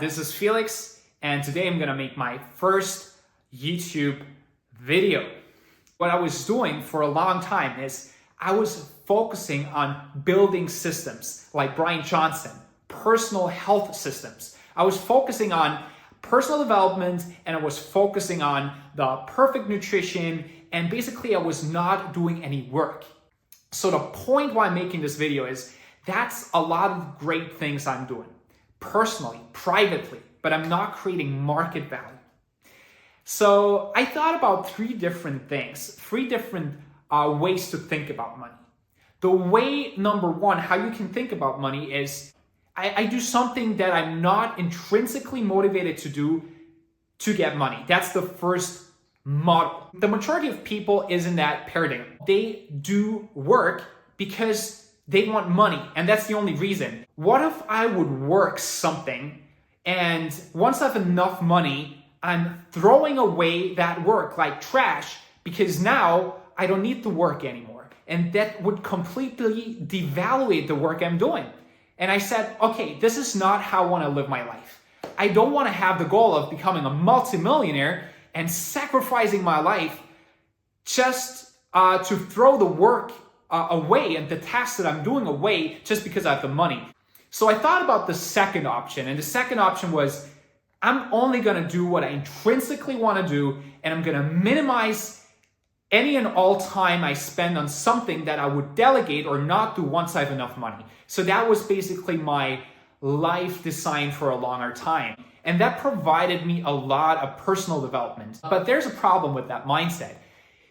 This is Felix, and today I'm gonna make my first YouTube video. What I was doing for a long time is I was focusing on building systems like Brian Johnson, personal health systems. I was focusing on personal development and I was focusing on the perfect nutrition, and basically I was not doing any work. So the point why I'm making this video is that's a lot of great things I'm doing personally, privately, but I'm not creating market value. So I thought about three different ways to think about money. The way number one, how you can think about money is I do something that I'm not intrinsically motivated to do to get money. That's the first model. The majority of people is in that paradigm. They do work because they want money, and that's the only reason. What if I would work something, and once I have enough money, I'm throwing away that work like trash because now I don't need to work anymore. And that would completely devalue the work I'm doing. And I said, okay, this is not how I want to live my life. I don't want to have the goal of becoming a multimillionaire and sacrificing my life just to throw the work away and the tasks that I'm doing away just because I have the money. So I thought about the second option, and the second option was I'm only going to do what I intrinsically want to do, and I'm going to minimize any and all time I spend on something that I would delegate or not do once I have enough money. So that was basically my life designed for a longer time. And that provided me a lot of personal development. But there's a problem with that mindset.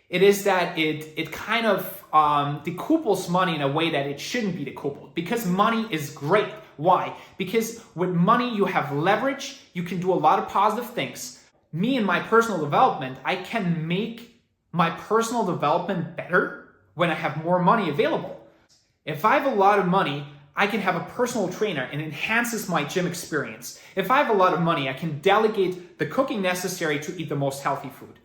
It is that it kind of decouples money in a way that it shouldn't be decoupled, because money is great. Why? Because with money you have leverage, you can do a lot of positive things. Me and my personal development, I can make my personal development better when I have more money available. If I have a lot of money, I can have a personal trainer and it enhances my gym experience. If I have a lot of money, I can delegate the cooking necessary to eat the most healthy food.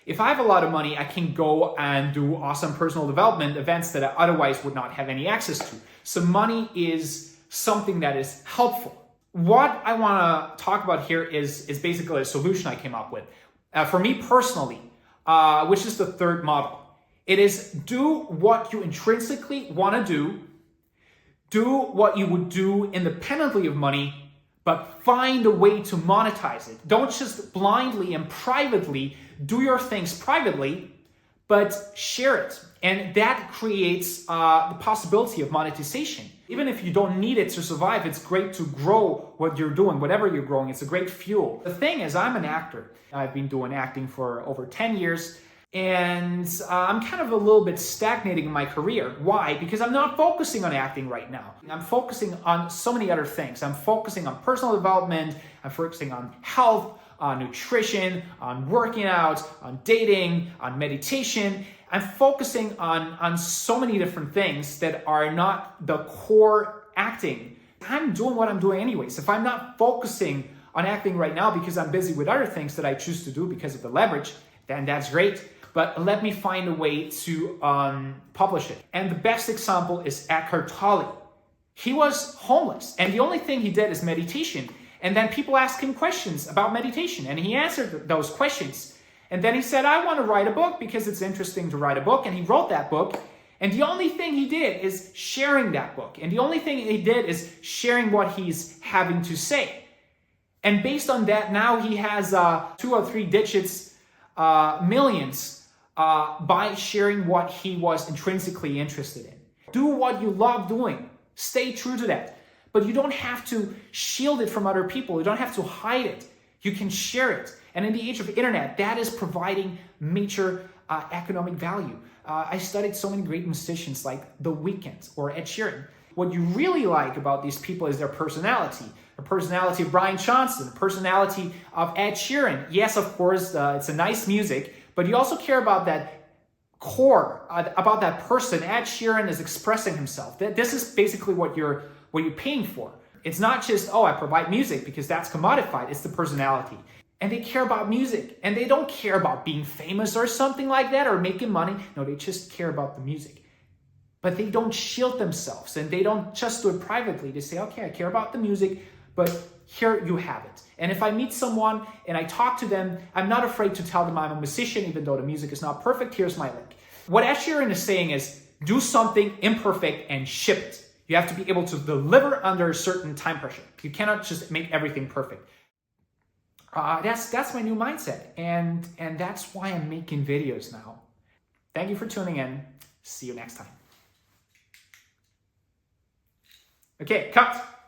If I have a lot of money, I can go and do awesome personal development events that I otherwise would not have any access to. So money is something that is helpful. What I want to talk about here is basically a solution I came up with. For me personally, which is the third model. It is do what you intrinsically want to do what you would do independently of money, but find a way to monetize it. Don't just blindly and privately do your things privately, but share it. And that creates the possibility of monetization. Even if you don't need it to survive, it's great to grow what you're doing, whatever you're growing. It's a great fuel. The thing is, I'm an actor. I've been doing acting for over 10 years. And I'm kind of a little bit stagnating in my career. Why? Because I'm not focusing on acting right now. I'm focusing on so many other things. I'm focusing on personal development. I'm focusing on health, on nutrition, on working out, on dating, on meditation. I'm focusing on so many different things that are not the core acting. I'm doing what I'm doing anyways. If I'm not focusing on acting right now because I'm busy with other things that I choose to do because of the leverage, then that's great. But let me find a way to publish it. And the best example is Eckhart Tolle. He was homeless, and the only thing he did is meditation. And then people asked him questions about meditation, and he answered those questions. And then he said, I want to write a book because it's interesting to write a book. And he wrote that book. And the only thing he did is sharing that book. And the only thing he did is sharing what he's having to say. And based on that, now he has 2 or 3 digits, millions, by sharing what he was intrinsically interested in. Do what you love doing. Stay true to that. But you don't have to shield it from other people. You don't have to hide it. You can share it. And in the age of internet, that is providing major economic value. I studied so many great musicians like The Weeknd or Ed Sheeran. What you really like about these people is their personality. The personality of Brian Johnson, the personality of Ed Sheeran. Yes, of course, it's a nice music, but you also care about that core, about that person. Ed Sheeran is expressing himself. This is basically what you're paying for. It's not just, oh, I provide music, because that's commodified. It's the personality. And they care about music, and they don't care about being famous or something like that or making money. No, they just care about the music. But they don't shield themselves, and they don't just do it privately. They say, okay, I care about the music, but here you have it. And if I meet someone and I talk to them, I'm not afraid to tell them I'm a musician, even though the music is not perfect. Here's my link. What Ed Sheeran is saying is, do something imperfect and ship it. You have to be able to deliver under a certain time pressure. You cannot just make everything perfect. That's my new mindset. And that's why I'm making videos now. Thank you for tuning in. See you next time. Okay, cut.